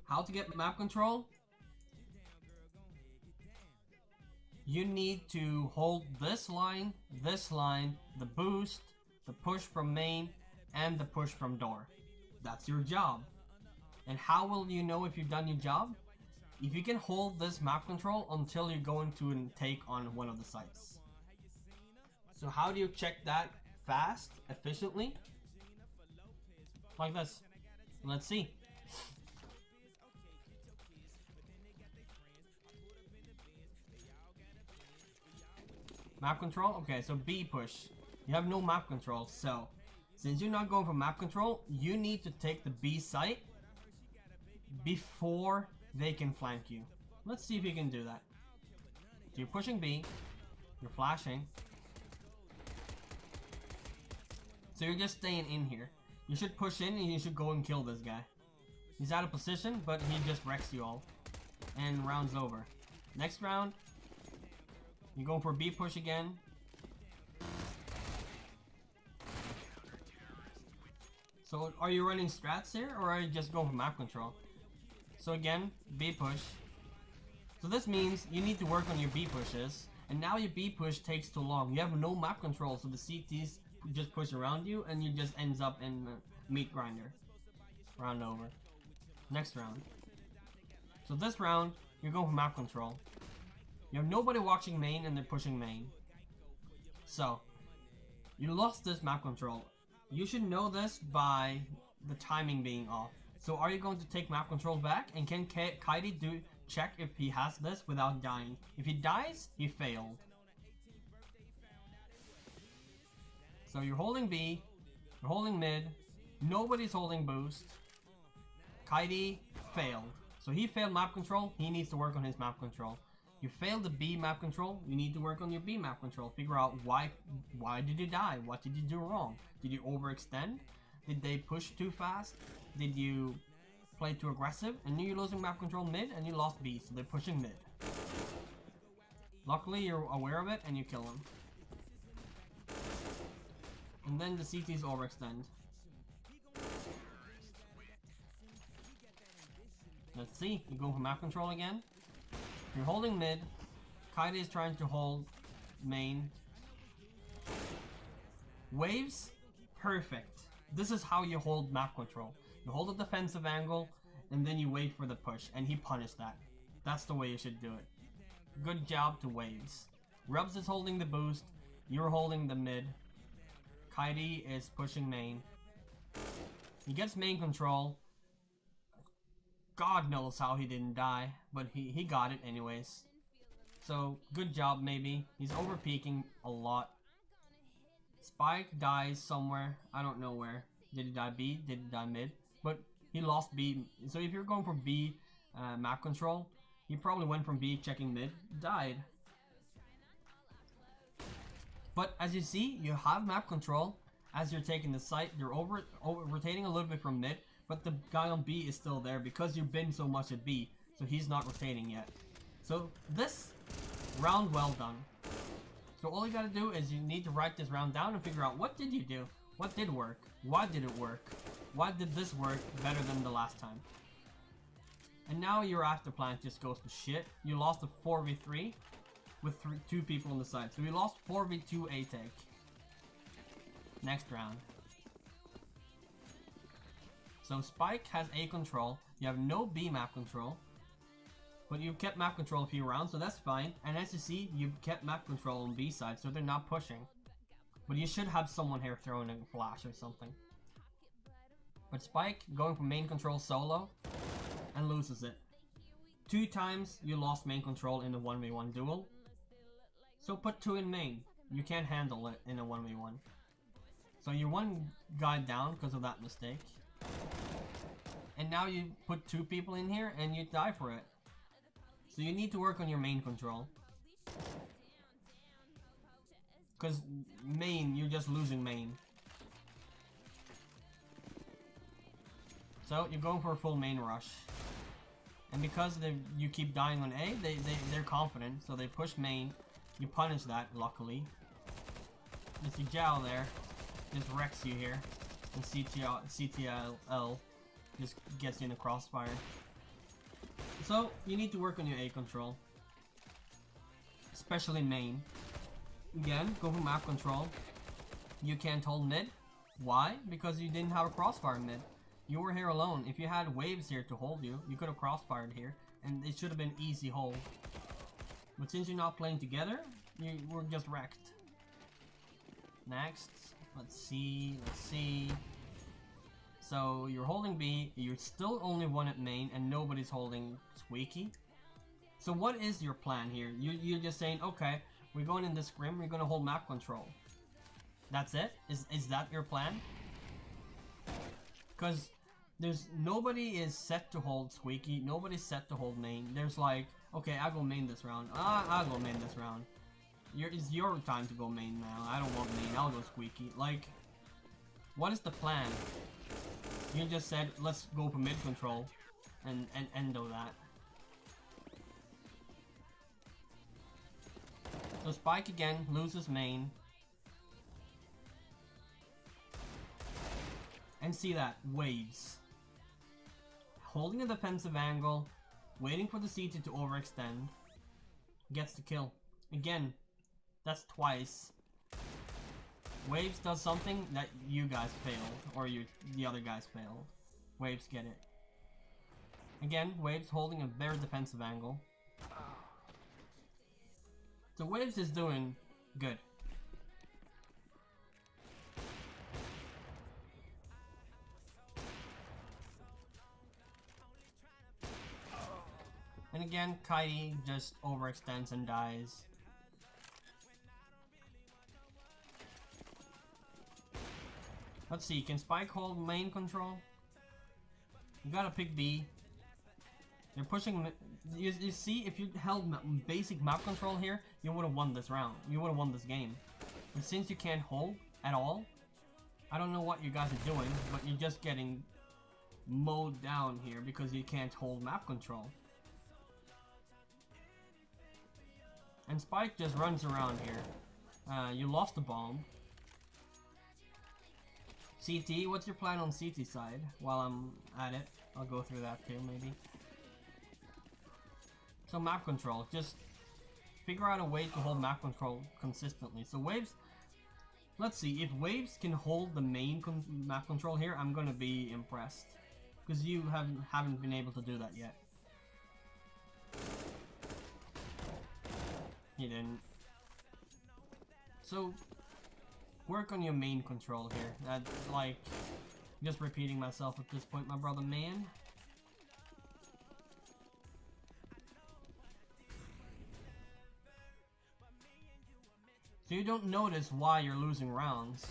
How to get map control? You need to hold this line, the boost, the push from main, and the push from door. That's your job. And how will you know if you've done your job? If you can hold this map control until you go into and take on one of the sites. So how do you check that fast, efficiently? Like this. Let's see. Map control? Okay, so B push. You have no map control, so since you're not going for map control, you need to take the B site before they can flank you. Let's see if you can do that. So you're pushing B, you're flashing. So you're just staying in here. You should push in and you should go and kill this guy. He's out of position, but he just wrecks you all. And round's over. Next round, you go for B push again. So are you running strats here, or are you just going for map control? So again, B push. So this means you need to work on your B pushes, and now your B push takes too long. You have no map control, so the CTs just push around you, and you just ends up in meat grinder. Round over. Next round. So this round, you're going for map control. You have nobody watching main, and they're pushing main. So you lost this map control. You should know this by the timing being off. So are you going to take map control back? And can Kaidi check if he has this without dying? If he dies, he failed. So you're holding B, you're holding mid, nobody's holding boost. Kaidi failed. So he failed map control, he needs to work on his map control. You failed the B map control, you need to work on your B map control. Figure out why did you die? What did you do wrong? Did you overextend? Did they push too fast? Did you play too aggressive? And you're losing map control mid and you lost B, so they're pushing mid. Luckily you're aware of it and you kill them. And then the CTs overextend. Let's see, you go for map control again. You're holding mid. Kaide is trying to hold main. Waves, perfect. This is how you hold map control. You hold a defensive angle, and then you wait for the push, and he punished that. That's the way you should do it. Good job to Waves. Rubs is holding the boost, you're holding the mid. Kaide is pushing main. He gets main control. God knows how he didn't die, but he got it anyways. So, good job maybe. He's over peaking a lot. Spike dies somewhere. I don't know where. Did he die B? Did he die mid? But he lost B. So if you're going for B map control, he probably went from B checking mid, died. But as you see, you have map control. As you're taking the site, you're over rotating a little bit from mid. But the guy on B is still there because you've been so much at B, so he's not rotating yet. So this round well done. So all you gotta do is you need to write this round down and figure out what did you do, what did work, why did it work, why did this work better than the last time. And now your after plan just goes to shit. You lost a 4v3 with 2 people on the side. So you lost 4v2 A-Take. Next round. So Spike has A control, you have no B map control, but you've kept map control a few rounds, so that's fine. And as you see, you've kept map control on B side, so they're not pushing. But you should have someone here throwing a flash or something. But Spike going for main control solo and loses it. 2 times you lost main control in a 1v1 duel. So put 2 in main, you can't handle it in a 1v1. So you're 1 guy down because of that mistake. And now you put 2 people in here and you die for it. So you need to work on your main control. Because main, you're just losing main. So you're going for a full main rush. And because you keep dying on A, they're confident. So they push main. You punish that, luckily. Mr. Jiao there just wrecks you here. And CTL just gets you in the crossfire. So you need to work on your A control, especially main. Again, go for map control. You can't hold mid. Why? Because you didn't have a crossfire mid. You were here alone. If you had waves here to hold you, you could have crossfired here, and it should have been easy hold. But since you're not playing together, you were just wrecked. Next, let's see. So you're holding B, you're still only one at main, and nobody's holding Squeaky. So what is your plan here? You're just saying, okay, we're going in this scrim, we're gonna hold map control. That's it? Is that your plan? Because there's nobody is set to hold Squeaky, nobody's set to hold main. There's like, okay, I'll go main this round. I'll go main this round. It's your time to go main now. I don't want main, I'll go Squeaky. Like, what is the plan? You just said, let's go for mid control and endo that. So Spike again loses main. And see that, waves. Holding a defensive angle, waiting for the CT to overextend. Gets the kill. Again, that's twice. Waves does something that you guys failed, or the other guys failed. Waves get it. Again, Waves holding a very defensive angle. So Waves is doing good. And again, Kaidi just overextends and dies. Let's see, can Spike hold main control? You gotta pick B. They're pushing. You see, if you held basic map control here, you would have won this round. You would have won this game. But since you can't hold at all, I don't know what you guys are doing, but you're just getting mowed down here because you can't hold map control. And Spike just runs around here. You lost the bomb. CT, what's your plan on CT side? While I'm at it, I'll go through that too, maybe. So map control, just figure out a way to hold map control consistently. So Waves, let's see, if Waves can hold the main map control here, I'm gonna be impressed. Because you haven't been able to do that yet. He didn't. So work on your main control here. That's like just repeating myself at this point, my brother man. So you don't notice why you're losing rounds.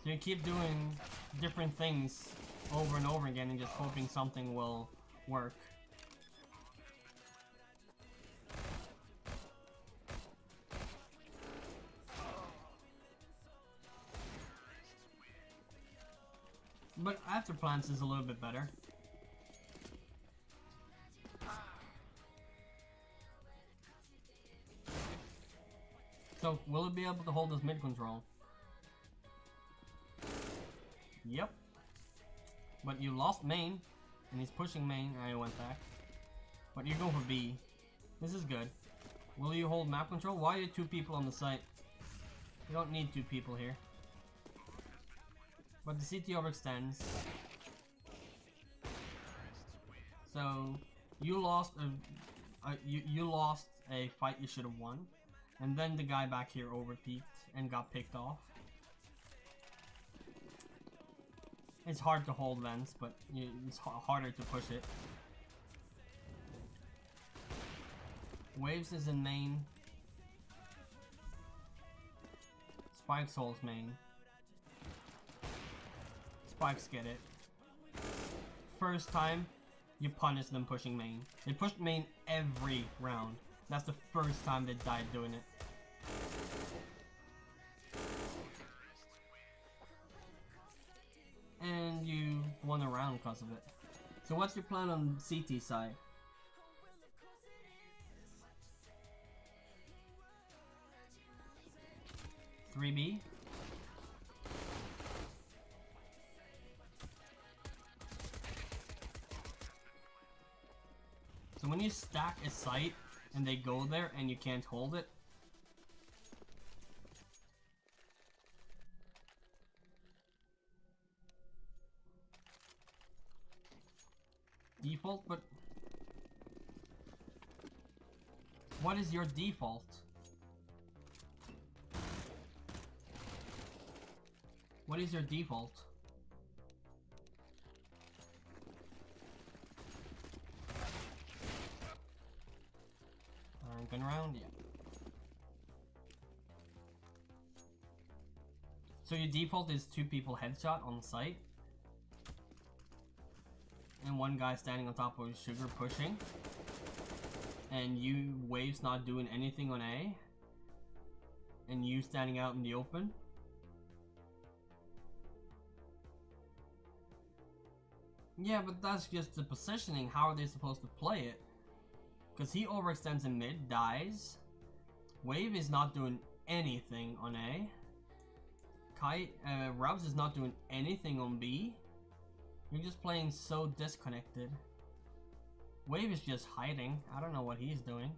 So you keep doing different things over and over again and just hoping something will work. But after plants is a little bit better. So, will it be able to hold this mid control? Yep. But you lost main, and he's pushing main, and I went back. But you go for B. This is good. Will you hold map control? Why are you two people on the site? You don't need two people here. But the CT overextends. So you lost you lost a fight you should have won, and then the guy back here overpeaked and got picked off. It's hard to hold Vents, but it's harder to push it. Waves is in main. Spike's holds main. Spikes get it. First time, you punish them pushing main. They pushed main every round. That's the first time they died doing it. And you won a round because of it. So what's your plan on CT side? (3B)? So when you stack a site and they go there and you can't hold it, default, but what is your default? What is your default? Going around, yeah. So your default is 2 people headshot on site. And 1 guy standing on top of sugar pushing. And you waves not doing anything on A. And you standing out in the open. Yeah, but that's just the positioning. How are they supposed to play it? Because he overextends in mid, dies. Wave is not doing anything on A. Rubs is not doing anything on B. You're just playing so disconnected. Wave is just hiding. I don't know what he's doing.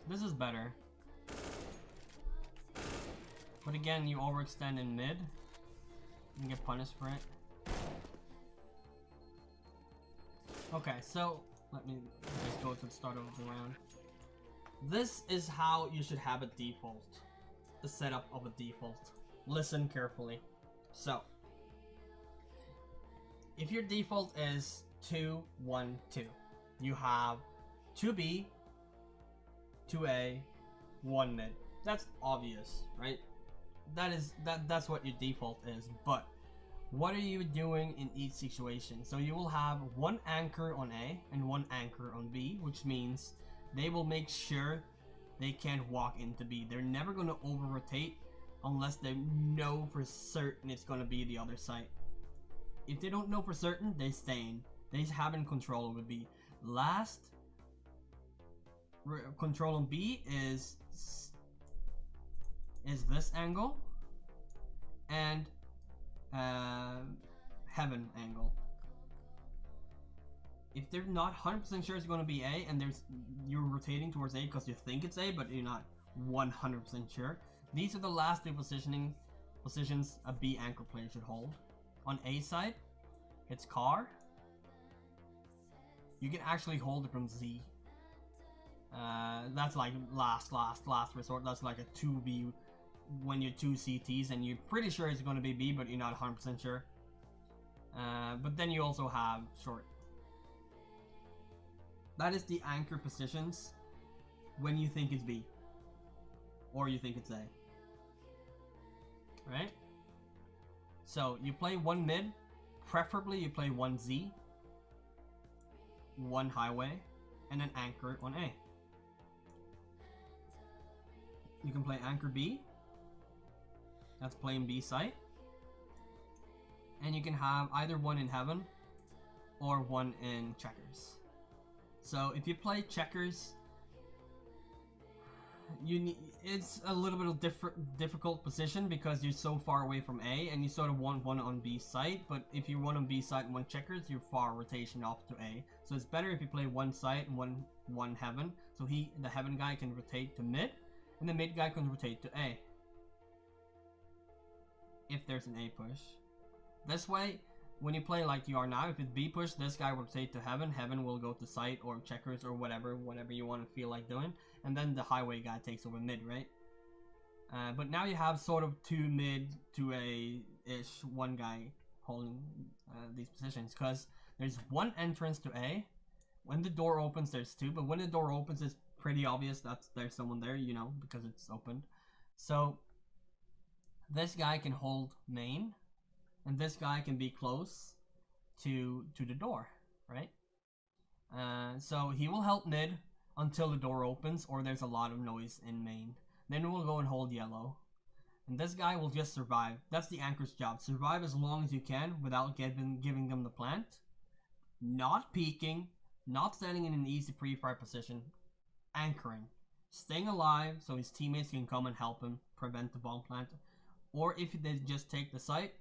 This is better. But again, you overextend in mid. You get punished for it. Okay, so let me just go to the start of the round. This is how you should have a default. The setup of a default. Listen carefully. So, if your default is 2, 1, 2, you have 2B, 2A, 1 mid. That's obvious, right? That's what your default is. But what are you doing in each situation? So you will have 1 anchor on A and 1 anchor on B, which means they will make sure they can't walk into B. They're never going to over rotate unless they know for certain it's going to be the other side. If they don't know for certain, they stay in. They having control over B. Last control on B is this angle and heaven angle. If they're not 100% sure it's going to be A and you're rotating towards A because you think it's A but you're not 100% sure, these are the last 2 positions a B anchor player should hold. On A side, it's car. You can actually hold it from Z. That's like last resort. That's like a 2B when you're 2 CTs and you're pretty sure it's going to be B but you're not 100% sure. But then you also have short. That is the anchor positions when you think it's B or you think it's A. Right? So you play 1 mid, preferably you play 1 Z, 1 highway, and an anchor on A. You can play anchor B, that's playing B site, and you can have either 1 in heaven or 1 in checkers. So if you play checkers, it's a little bit of difficult position because you're so far away from A and you sort of want 1 on B site, but if you want on B site and 1 checkers, you're far rotation off to A. So it's better if you play 1 site and one heaven, so the heaven guy can rotate to mid and the mid guy can rotate to A if there's an A push. This way, when you play like you are now, if it's B push, this guy will rotate to heaven, heaven will go to site or checkers or whatever you want to feel like doing, and then the highway guy takes over mid, right? But now you have sort of 2 mid, 2 A-ish, 1 guy holding these positions, because there's 1 entrance to A. When the door opens, there's 2, but when the door opens, it's pretty obvious that there's someone there, you know, because it's opened. So this guy can hold main, and this guy can be close to the door, right? So he will help mid until the door opens or there's a lot of noise in main. Then we'll go and hold yellow. And this guy will just survive. That's the anchor's job. Survive as long as you can without giving them the plant. Not peeking. Not standing in an easy pre-fire position. Anchoring. Staying alive so his teammates can come and help him prevent the bomb plant. Or if they just take the site,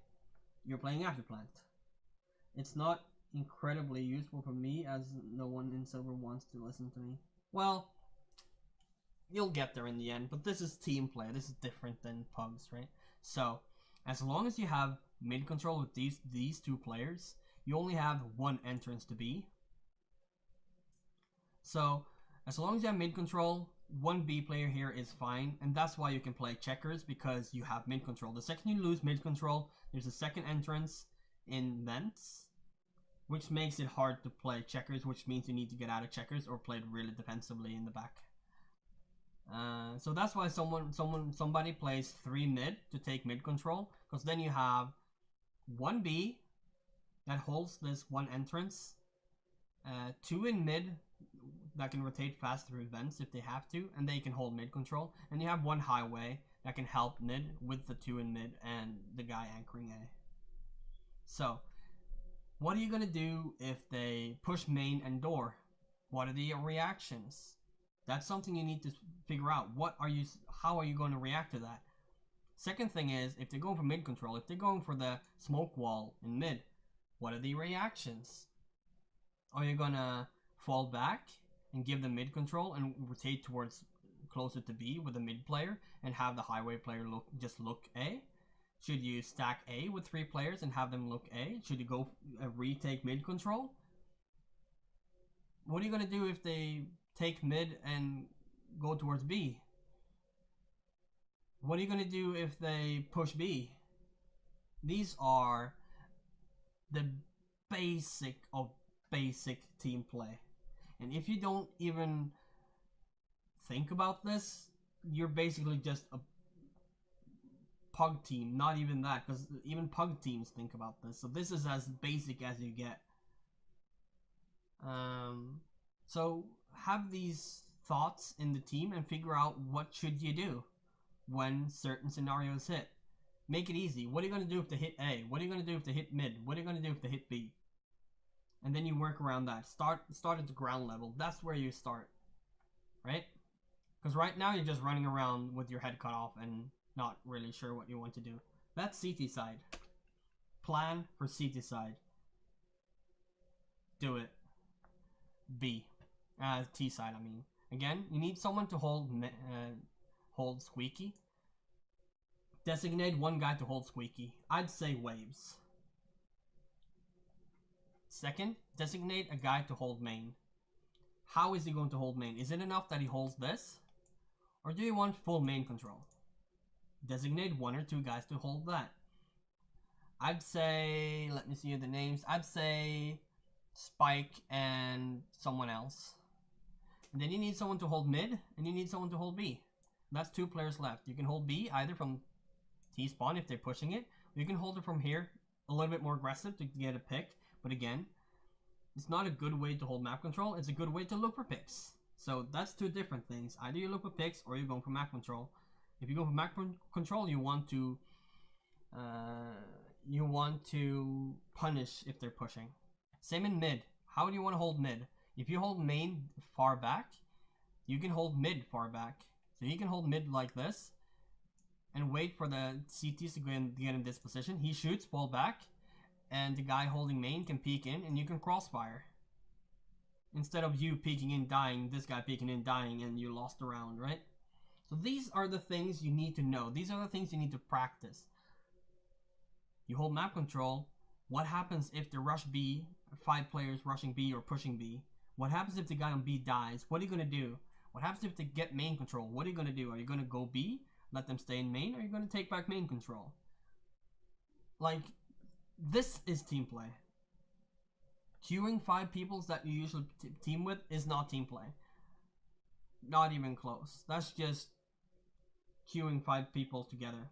you're playing after plant. It's not incredibly useful for me as no one in silver wants to listen to me. Well, you'll get there in the end, but this is team play. This is different than pugs, right? So, as long as you have mid control with these two players, you only have one entrance to B. So, as long as you have mid control, one B player here is fine, and that's why you can play checkers, because you have mid control. The second you lose mid control, there's a second entrance in vents, which makes it hard to play checkers, which means you need to get out of checkers or play it really defensively in the back. So that's why somebody plays 3 mid to take mid control, because then you have 1 B that holds this one entrance, 2 in mid that can rotate fast through vents if they have to, and they can hold mid control, and you have 1 highway that can help mid with the 2 in mid and the guy anchoring A. So what are you gonna do if they push main and door? What are the reactions? That's something you need to figure out. How are you going to react to that? Second thing is, if they're going for mid control, if they're going for the smoke wall in mid, what are the reactions? Are you gonna fall back and give them mid control and rotate towards closer to B with the mid player and have the highway player just look A? Should you stack A with 3 players and have them look A? Should you go retake mid control? What are you gonna do if they take mid and go towards B? What are you gonna do if they push B? These are the basic of basic team play. And if you don't even think about this, you're basically just a pug team. Not even that, because even pug teams think about this. So this is as basic as you get. So have these thoughts in the team and figure out what should you do when certain scenarios hit. Make it easy. What are you going to do if they hit A? What are you going to do if they hit mid? What are you going to do if they hit B? And then you work around that. Start at the ground level. That's where you start, right? Because right now you're just running around with your head cut off and not really sure what you want to do. That's CT side. Plan for CT side. Do it. B. T side, I mean. Again, you need someone to hold squeaky. Designate one guy to hold squeaky. I'd say waves. Second, designate a guy to hold main. How is he going to hold main? Is it enough that he holds this? Or do you want full main control? Designate 1 or 2 guys to hold that. I'd say, let me see the names. I'd say Spike and someone else. And then you need someone to hold mid, and you need someone to hold B. That's 2 players left. You can hold B either from T-spawn if they're pushing it. You can hold it from here, a little bit more aggressive to get a pick. But again, it's not a good way to hold map control. It's a good way to look for picks. So that's 2 different things. Either you look for picks or you're going for map control. If you go for map control, you want to punish if they're pushing. Same in mid. How do you want to hold mid? If you hold main far back, you can hold mid far back. So you can hold mid like this and wait for the CTs to get in this position. He shoots, fall back, and the guy holding main can peek in and you can crossfire. Instead of you peeking in, dying, this guy peeking in, dying, and you lost the round, right? So these are the things you need to know. These are the things you need to practice. You hold map control. What happens if they rush B, 5 players rushing B or pushing B? What happens if the guy on B dies? What are you going to do? What happens if they get main control? What are you going to do? Are you going to go B, let them stay in main, or are you going to take back main control? Like, this is team play. Queuing 5 people that you usually team with is not team play. Not even close. That's just queuing 5 people together.